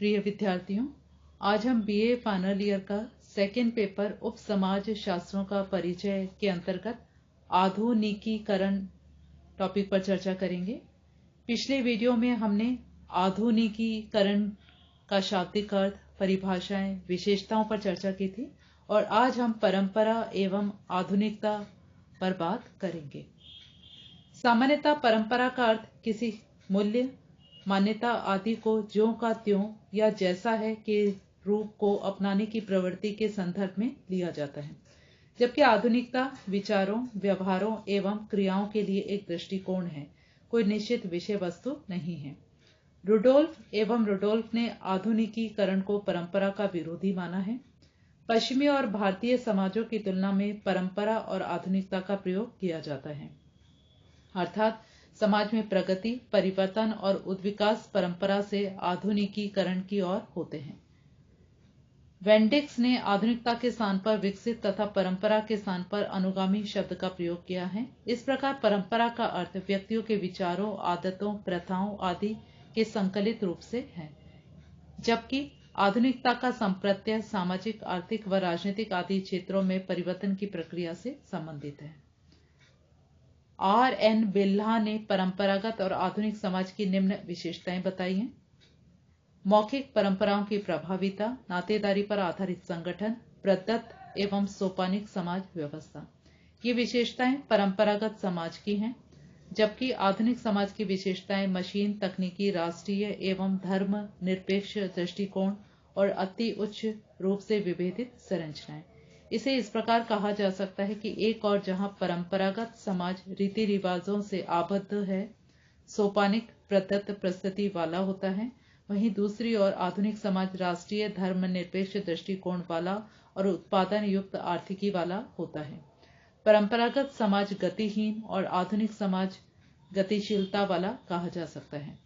प्रिय विद्यार्थियों, आज हम बीए फाइनल ईयर का सेकेंड पेपर उप समाज शास्त्रों का परिचय के अंतर्गत आधुनिकीकरण टॉपिक पर चर्चा करेंगे। पिछले वीडियो में हमने आधुनिकीकरण का शाब्दिक अर्थ, परिभाषाएं, विशेषताओं पर चर्चा की थी और आज हम परंपरा एवं आधुनिकता पर बात करेंगे। सामान्यतः परंपरा का अर्थ किसी मूल्य, मान्यता आदि को ज्यों का त्यों या जैसा है के रूप को अपनाने की प्रवृत्ति के संदर्भ में लिया जाता है, जबकि आधुनिकता विचारों, व्यवहारों एवं क्रियाओं के लिए एक दृष्टिकोण है, कोई निश्चित विषय वस्तु नहीं है। रुडोल्फ ने आधुनिकीकरण को परंपरा का विरोधी माना है। पश्चिमी और भारतीय समाजों की तुलना में परंपरा और आधुनिकता का प्रयोग किया जाता है, अर्थात समाज में प्रगति, परिवर्तन और उद्विकास परंपरा से आधुनिकीकरण की ओर होते हैं। वेंडिक्स ने आधुनिकता के स्थान पर विकसित तथा परंपरा के स्थान पर अनुगामी शब्द का प्रयोग किया है। इस प्रकार परंपरा का अर्थ व्यक्तियों के विचारों, आदतों, प्रथाओं आदि के संकलित रूप से है, जबकि आधुनिकता का संप्रत्यय सामाजिक, आर्थिक व राजनीतिक आदि क्षेत्रों में परिवर्तन की प्रक्रिया से संबंधित है। R.N. बिल्हा ने परंपरागत और आधुनिक समाज की निम्न विशेषताएं बताई हैं। मौखिक परंपराओं की प्रभाविता, नातेदारी पर आधारित संगठन, प्रदत्त एवं सोपानिक समाज व्यवस्था। ये विशेषताएं परंपरागत समाज की हैं, जबकि आधुनिक समाज की विशेषताएं मशीन, तकनीकी, राष्ट्रीय एवं धर्म निरपेक्ष दृष्टिकोण और अति उच्च रूप से विभेदित संरचनाएं। इसे इस प्रकार कहा जा सकता है कि एक और जहां परंपरागत समाज रीति रिवाजों से आबद्ध है, सोपानिक प्रदत्त परिस्थिति वाला होता है, वहीं दूसरी ओर आधुनिक समाज राष्ट्रीय धर्म निरपेक्ष दृष्टिकोण वाला और उत्पादन युक्त आर्थिकी वाला होता है। परंपरागत समाज गतिहीन और आधुनिक समाज गतिशीलता वाला कहा जा सकता है।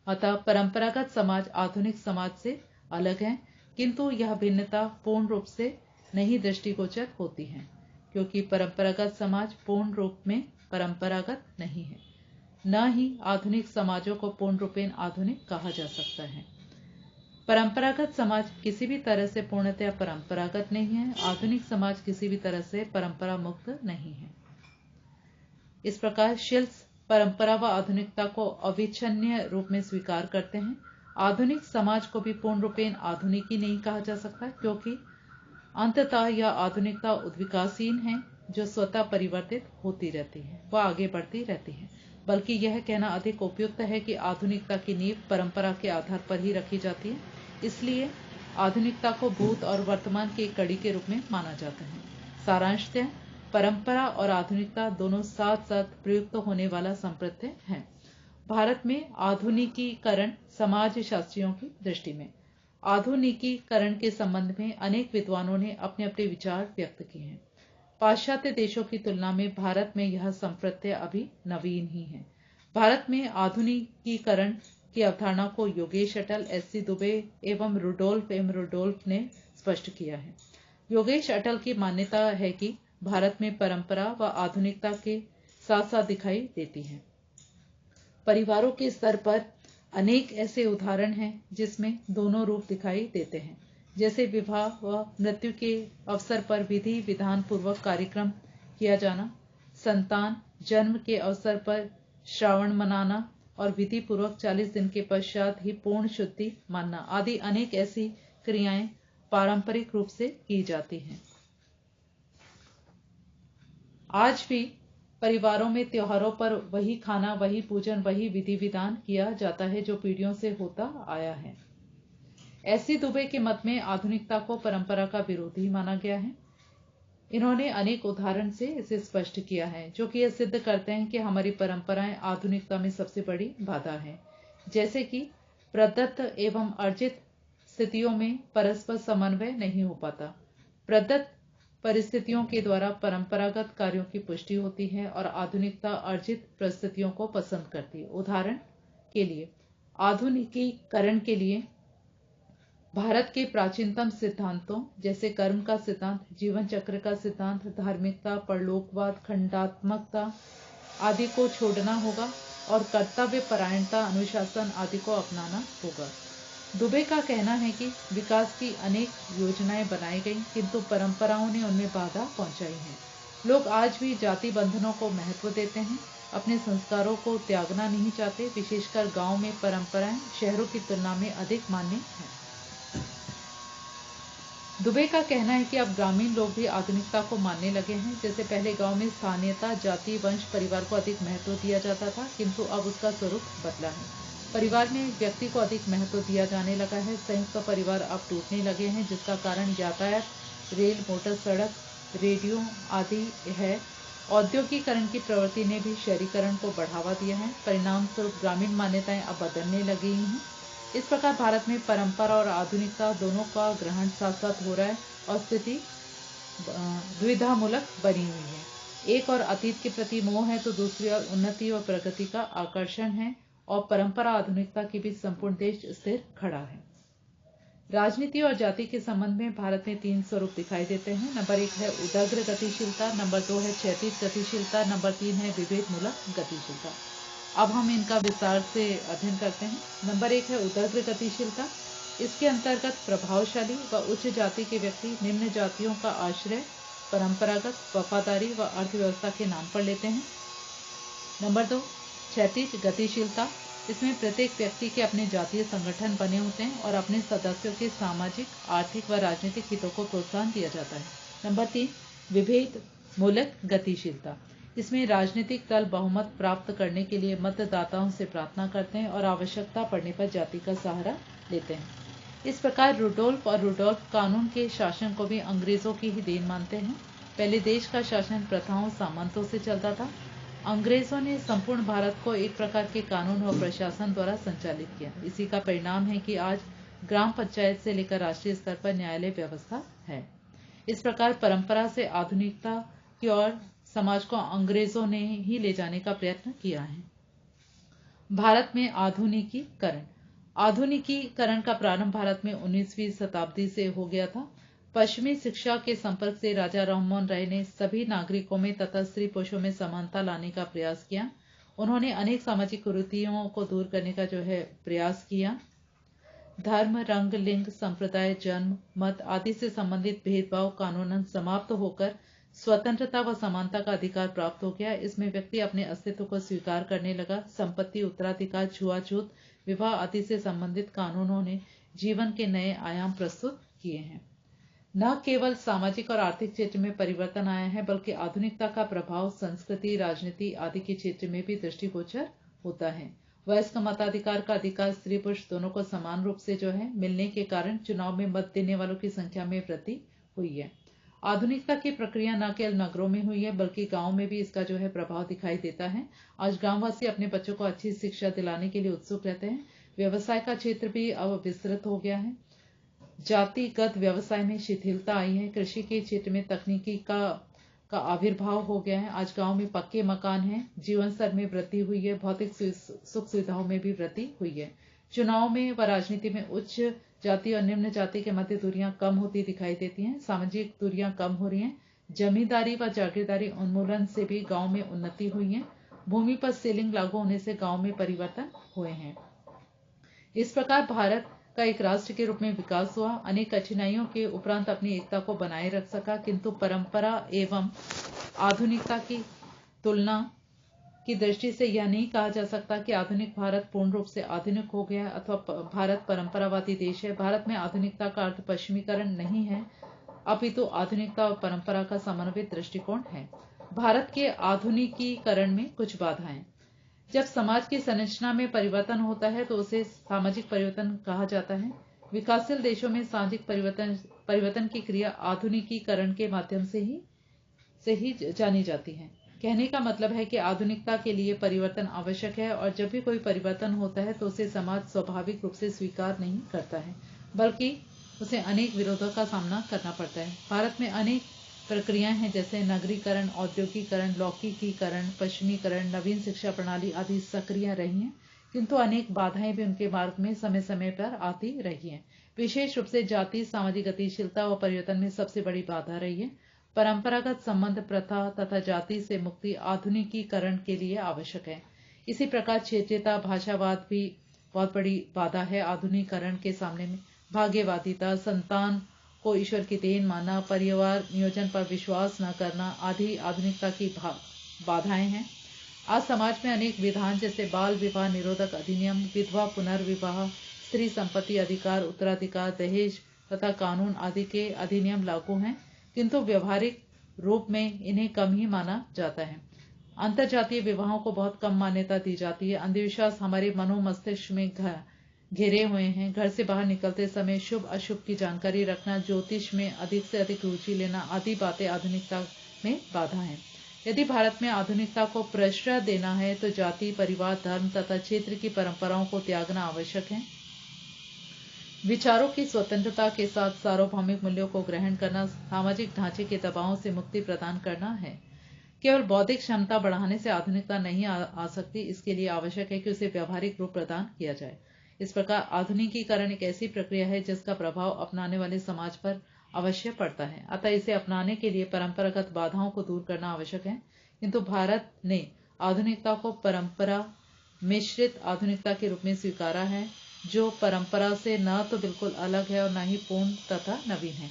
अतः परंपरागत समाज आधुनिक समाज से अलग है, किंतु यह भिन्नता पूर्ण रूप से नहीं दृष्टिगोचर होती है, क्योंकि परंपरागत समाज पूर्ण रूप में परंपरागत नहीं है, न ही आधुनिक समाजों को पूर्ण रूपेण आधुनिक कहा जा सकता है। परंपरागत समाज किसी भी तरह से पूर्णतया परंपरागत नहीं है, आधुनिक समाज किसी भी तरह से परंपरा मुक्त नहीं है। इस प्रकार शिल्स परंपरा व आधुनिकता को अविच्छिन्न रूप में स्वीकार करते हैं। आधुनिक समाज को भी पूर्ण रूपेण आधुनिक ही नहीं कहा जा सकता, क्योंकि अंततः यह आधुनिकता उद्विकासहीन है, जो स्वतः परिवर्तित होती रहती है व आगे बढ़ती रहती है। बल्कि यह कहना अधिक उपयुक्त है कि आधुनिकता की नींव परंपरा के आधार पर ही रखी जाती है। इसलिए आधुनिकता को भूत और वर्तमान की एक कड़ी के रूप में माना जाता है। सारांशतः परंपरा और आधुनिकता दोनों साथ साथ प्रयुक्त होने वाला संप्रत्यय है। भारत में आधुनिकीकरण समाज शास्त्रियों की दृष्टि में आधुनिकीकरण के संबंध में अनेक विद्वानों ने अपने अपने विचार व्यक्त किए हैं। पाश्चात्य देशों की तुलना में भारत में यह संप्रत्यय अभी नवीन ही है। भारत में आधुनिकीकरण की अवधारणा को योगेश अटल, S.C. दुबे एवं रुडोल्फ ने स्पष्ट किया है। योगेश अटल की मान्यता है कि भारत में परंपरा व आधुनिकता के साथ साथ दिखाई देती है। परिवारों के स्तर पर अनेक ऐसे उदाहरण हैं जिसमें दोनों रूप दिखाई देते हैं, जैसे विवाह व मृत्यु के अवसर पर विधि विधान पूर्वक कार्यक्रम किया जाना, संतान जन्म के अवसर पर श्रावण मनाना और विधि पूर्वक 40 दिन के पश्चात ही पूर्ण शुद्धि मानना आदि अनेक ऐसी क्रियाएं पारंपरिक रूप से की जाती हैं। आज भी परिवारों में त्योहारों पर वही खाना, वही पूजन, वही विधि विधान किया जाता है जो पीढ़ियों से होता आया है। S.C. दुबे के मत में आधुनिकता को परंपरा का विरोधी माना गया है। इन्होंने अनेक उदाहरण से इसे स्पष्ट किया है, जो कि यह सिद्ध करते हैं कि हमारी परंपराएं आधुनिकता में सबसे बड़ी बाधा है। जैसे कि प्रदत्त एवं अर्जित स्थितियों में परस्पर समन्वय नहीं हो पाता। प्रदत्त परिस्थितियों के द्वारा परंपरागत कार्यों की पुष्टि होती है और आधुनिकता अर्जित परिस्थितियों को पसंद करती है। उदाहरण के लिए आधुनिकीकरण के लिए भारत के प्राचीनतम सिद्धांतों जैसे कर्म का सिद्धांत, जीवन चक्र का सिद्धांत, धार्मिकता, परलोकवाद, खंडात्मकता आदि को छोड़ना होगा और कर्तव्य परायणता, अनुशासन आदि को अपनाना होगा। दुबे का कहना है कि विकास की अनेक योजनाएं बनाई गई, किंतु परंपराओं ने उनमें बाधा पहुंचाई है। लोग आज भी जाति बंधनों को महत्व देते हैं, अपने संस्कारों को त्यागना नहीं चाहते। विशेषकर गांव में परंपराएं शहरों की तुलना में अधिक मान्य हैं। दुबे का कहना है कि अब ग्रामीण लोग भी आधुनिकता को मानने लगे हैं। जैसे पहले गांव में स्थानीयता, जाति, वंश, परिवार को अधिक महत्व दिया जाता था, किंतु अब उसका स्वरूप बदला है। परिवार में व्यक्ति को अधिक महत्व दिया जाने लगा है। संयुक्त परिवार अब टूटने लगे हैं, जिसका कारण यातायात, रेल, मोटर, सड़क, रेडियो आदि है। औद्योगिकरण की प्रवृत्ति ने भी शहरीकरण को बढ़ावा दिया है। परिणाम स्वरूप ग्रामीण मान्यताएं अब बदलने लगी हैं। इस प्रकार भारत में परंपरा और आधुनिकता दोनों का ग्रहण साथ साथ हो रहा है और स्थिति द्विधामूलक बनी हुई है। एक और अतीत के प्रति मोह है, तो दूसरी ओर उन्नति और प्रगति का आकर्षण है, और परंपरा आधुनिकता के बीच संपूर्ण देश स्थिर खड़ा है। राजनीति और जाति के संबंध में भारत में 3 स्वरूप दिखाई देते हैं। नंबर 1 है उदग्र गतिशीलता, नंबर 2 है क्षैतिज गतिशीलता, नंबर 3 है विभेदमूलक गतिशीलता। अब हम इनका विस्तार से अध्ययन करते हैं। नंबर 1 है उदग्र गतिशीलता। इसके अंतर्गत प्रभावशाली व उच्च जाति के व्यक्ति निम्न जातियों का आश्रय परंपरागत, वफादारी व अर्थव्यवस्था के नाम पर लेते हैं। नंबर 2 क्षैतिज गतिशीलता। इसमें प्रत्येक व्यक्ति के अपने जातीय संगठन बने होते हैं और अपने सदस्यों के सामाजिक, आर्थिक व राजनीतिक हितों को प्रोत्साहन दिया जाता है। नंबर 3 विभेद मूलक गतिशीलता। इसमें राजनीतिक दल बहुमत प्राप्त करने के लिए मतदाताओं से प्रार्थना करते हैं और आवश्यकता पड़ने पर जाति का सहारा लेते हैं। इस प्रकार रुडोल्फ और रुडोल्फ कानून के शासन को भी अंग्रेजों की ही देन मानते हैं। पहले देश का शासन प्रथाओं, सामंतों से चलता था। अंग्रेजों ने संपूर्ण भारत को एक प्रकार के कानून और प्रशासन द्वारा संचालित किया। इसी का परिणाम है कि आज ग्राम पंचायत से लेकर राष्ट्रीय स्तर पर न्यायालय व्यवस्था है। इस प्रकार परंपरा से आधुनिकता की ओर समाज को अंग्रेजों ने ही ले जाने का प्रयत्न किया है। भारत में आधुनिकीकरण। आधुनिकीकरण का प्रारंभ भारत में 19वीं शताब्दी से हो गया था। पश्चिमी शिक्षा के संपर्क से राजा राममोहन राय ने सभी नागरिकों में तथा स्त्री पुरुषों में समानता लाने का प्रयास किया। उन्होंने अनेक सामाजिक कुरीतियों को दूर करने का प्रयास किया। धर्म, रंग, लिंग, संप्रदाय, जन्म, मत आदि से संबंधित भेदभाव कानूनन समाप्त होकर स्वतंत्रता व समानता का अधिकार प्राप्त हो गया। इसमें व्यक्ति अपने अस्तित्व को स्वीकार करने लगा। संपत्ति, उत्तराधिकार, छुआछूत, विवाह आदि से संबंधित कानूनों ने जीवन के नए आयाम प्रस्तुत किए हैं। न केवल सामाजिक और आर्थिक क्षेत्र में परिवर्तन आया है, बल्कि आधुनिकता का प्रभाव संस्कृति, राजनीति आदि के क्षेत्र में भी दृष्टिगोचर होता है। वयस्क मताधिकार का अधिकार स्त्री पुरुष दोनों को समान रूप से मिलने के कारण चुनाव में मत देने वालों की संख्या में वृद्धि हुई है। आधुनिकता की प्रक्रिया न केवल नगरों में हुई है, बल्कि गांव में भी इसका प्रभाव दिखाई देता है। आज गांववासी अपने बच्चों को अच्छी शिक्षा दिलाने के लिए उत्सुक रहते हैं। व्यवसाय का क्षेत्र भी अब विस्तृत हो गया है। जातिगत व्यवसाय में शिथिलता आई है। कृषि के क्षेत्र में तकनीकी का आविर्भाव हो गया है। आज गांव में पक्के मकान हैं। जीवन स्तर में वृद्धि हुई है। भौतिक सुख सुविधाओं में भी वृद्धि हुई है। चुनाव में व राजनीति में उच्च जाति और निम्न जाति के मध्य दूरियां कम होती दिखाई देती हैं। सामाजिक दूरियां कम हो रही हैं। जमींदारी व जागीरदारी उन्मूलन से भी गांव में उन्नति हुई है। भूमि पर सीलिंग लागू होने से गांव में परिवर्तन हुए हैं। इस प्रकार भारत का एक राष्ट्र के रूप में विकास हुआ। अनेक कठिनाइयों के उपरांत अपनी एकता को बनाए रख सका, किंतु परंपरा एवं आधुनिकता की तुलना की दृष्टि से यह नहीं कहा जा सकता कि आधुनिक भारत पूर्ण रूप से आधुनिक हो गया अथवा भारत परंपरावादी देश है। भारत में आधुनिकता का अर्थ पश्चिमीकरण नहीं है, अपितु आधुनिकता और परंपरा का समन्वित दृष्टिकोण है। भारत के आधुनिकीकरण में कुछ बाधाएं। जब समाज की संरचना में परिवर्तन होता है तो उसे सामाजिक परिवर्तन कहा जाता है। विकासशील देशों में सामाजिक परिवर्तन की क्रिया आधुनिकीकरण के माध्यम से ही जानी जाती है। कहने का मतलब है कि आधुनिकता के लिए परिवर्तन आवश्यक है, और जब भी कोई परिवर्तन होता है तो उसे समाज स्वाभाविक रूप से स्वीकार नहीं करता है, बल्कि उसे अनेक विरोधों का सामना करना पड़ता है। भारत में अनेक प्रक्रियाएं हैं, जैसे नगरीकरण, औद्योगिकरण, लौकिकीकरण, पश्चिमीकरण, नवीन शिक्षा प्रणाली आदि सक्रिय रही हैं, किंतु अनेक बाधाएं भी उनके मार्ग में समय समय पर आती रही हैं। विशेष रूप से जाति, सामाजिक गतिशीलता और परिवर्तन में सबसे बड़ी बाधा रही है। परंपरागत संबंध, प्रथा तथा जाति से मुक्ति आधुनिकीकरण के लिए आवश्यक है। इसी प्रकार क्षेत्रीयता, भाषावाद भी बहुत बड़ी बाधा है आधुनिकीकरण के सामने में। भाग्यवादिता, संतान को ईश्वर की देन मानना, परिवार नियोजन पर विश्वास न करना आदि आधुनिकता की बाधाएं हैं। आज समाज में अनेक विधान जैसे बाल विवाह निरोधक अधिनियम, विधवा पुनर्विवाह, स्त्री संपत्ति अधिकार, उत्तराधिकार, दहेज तथा कानून आदि के अधिनियम लागू हैं, किंतु व्यवहारिक रूप में इन्हें कम ही माना जाता है। अंतरजातीय विवाहों को बहुत कम मान्यता दी जाती है। अंधविश्वास हमारे मनो मस्तिष्क में घेरे हुए हैं। घर से बाहर निकलते समय शुभ अशुभ की जानकारी रखना, ज्योतिष में अधिक से अधिक रुचि लेना आदि बातें आधुनिकता में बाधा हैं। यदि भारत में आधुनिकता को प्रश्रय देना है तो जाति, परिवार, धर्म तथा क्षेत्र की परंपराओं को त्यागना आवश्यक है। विचारों की स्वतंत्रता के साथ सार्वभौमिक मूल्यों को ग्रहण करना, सामाजिक ढांचे के दबावों से मुक्ति प्रदान करना है। केवल बौद्धिक क्षमता बढ़ाने से आधुनिकता नहीं आ सकती। इसके लिए आवश्यक है कि उसे व्यावहारिक रूप प्रदान किया जाए। इस प्रकार आधुनिकीकरण एक ऐसी प्रक्रिया है जिसका प्रभाव अपनाने वाले समाज पर अवश्य पड़ता है। अतः इसे अपनाने के लिए परंपरागत बाधाओं को दूर करना आवश्यक है। किंतु भारत ने आधुनिकता को परंपरा मिश्रित आधुनिकता के रूप में स्वीकारा है, जो परंपरा से न तो बिल्कुल अलग है और न ही पूर्ण तथा नवीन है।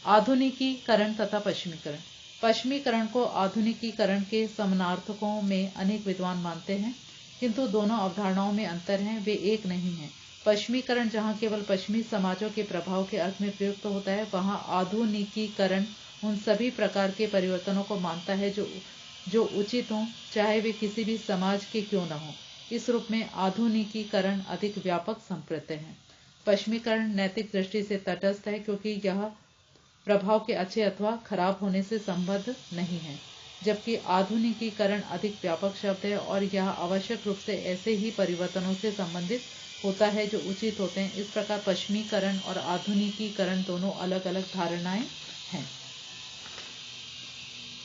आधुनिकीकरण तथा पश्चिमीकरण। पश्चिमीकरण को आधुनिकीकरण के समानार्थकों में अनेक विद्वान मानते हैं, किंतु दोनों अवधारणाओं में अंतर है, वे एक नहीं है। पश्चिमीकरण जहां केवल पश्चिमी समाजों के प्रभाव के अर्थ में प्रयुक्त होता है, वहां आधुनिकीकरण उन सभी प्रकार के परिवर्तनों को मानता है जो उचित हों, चाहे वे किसी भी समाज के क्यों न हों। इस रूप में आधुनिकीकरण अधिक व्यापक संप्रत्यय है। पश्चिमीकरण नैतिक दृष्टि से तटस्थ है, क्योंकि यह प्रभाव के अच्छे अथवा खराब होने से संबद्ध नहीं है, जबकि आधुनिकीकरण अधिक व्यापक शब्द है और यह आवश्यक रूप से ऐसे ही परिवर्तनों से संबंधित होता है जो उचित होते हैं। इस प्रकार पश्चिमीकरण और आधुनिकीकरण दोनों अलग अलग धारणाएं हैं।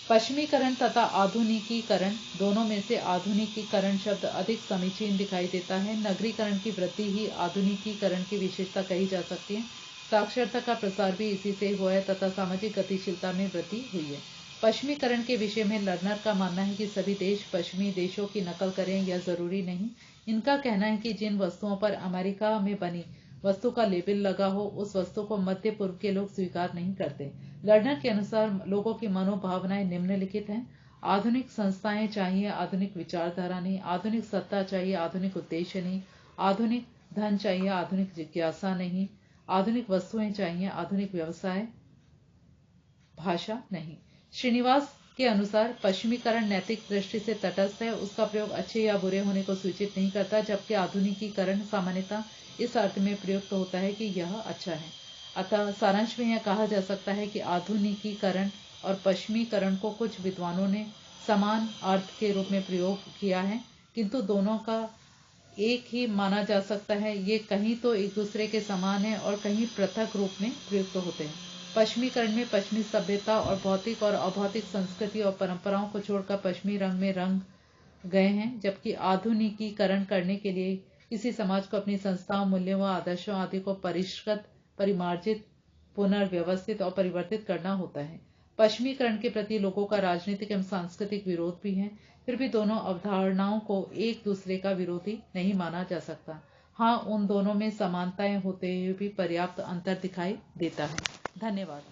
पश्चिमीकरण तथा आधुनिकीकरण दोनों में से आधुनिकीकरण शब्द अधिक समीचीन दिखाई देता है। नगरीकरण की वृद्धि ही आधुनिकीकरण की विशेषता कही जा सकती है। साक्षरता का प्रसार भी इसी से हुआ है तथा सामाजिक गतिशीलता में वृद्धि हुई है। पश्चिमीकरण के विषय में लर्नर का मानना है कि सभी देश पश्चिमी देशों की नकल करें, यह जरूरी नहीं। इनका कहना है कि जिन वस्तुओं पर अमेरिका में बनी वस्तु का लेबल लगा हो, उस वस्तु को मध्य पूर्व के लोग स्वीकार नहीं करते। लर्नर के अनुसार लोगों की मनोभावनाएं निम्नलिखित हैं। आधुनिक संस्थाएं चाहिए, आधुनिक विचारधारा नहीं। आधुनिक सत्ता चाहिए, आधुनिक उद्देश्य नहीं। आधुनिक धन चाहिए, आधुनिक जिज्ञासा नहीं। आधुनिक वस्तुएं चाहिए, आधुनिक व्यवसाय भाषा नहीं। श्रीनिवास के अनुसार पश्चिमीकरण नैतिक दृष्टि से तटस्थ है, उसका प्रयोग अच्छे या बुरे होने को सूचित नहीं करता, जबकि आधुनिकीकरण सामान्यतः इस अर्थ में प्रयुक्त होता है कि यह अच्छा है। अतः सारांश में यह कहा जा सकता है कि आधुनिकीकरण और पश्चिमीकरण को कुछ विद्वानों ने समान अर्थ के रूप में प्रयोग किया है, किंतु दोनों का एक ही माना जा सकता है। ये कहीं तो एक दूसरे के समान है और कहीं पृथक रूप में प्रयुक्त होते हैं। पश्चिमीकरण में पश्चिमी सभ्यता और भौतिक और अभौतिक संस्कृति और परंपराओं को छोड़कर पश्चिमी रंग में रंग गए हैं, जबकि आधुनिकीकरण करने के लिए किसी समाज को अपनी संस्थाओं, मूल्यों व आदर्शों आदि को परिष्कृत, परिमार्जित, पुनर्व्यवस्थित और परिवर्तित करना होता है। पश्चिमीकरण के प्रति लोगों का राजनीतिक एवं सांस्कृतिक विरोध भी है, फिर भी दोनों अवधारणाओं को एक दूसरे का विरोधी नहीं माना जा सकता। हाँ, उन दोनों में समानताएं होते हुए भी पर्याप्त अंतर दिखाई देता है। धन्यवाद।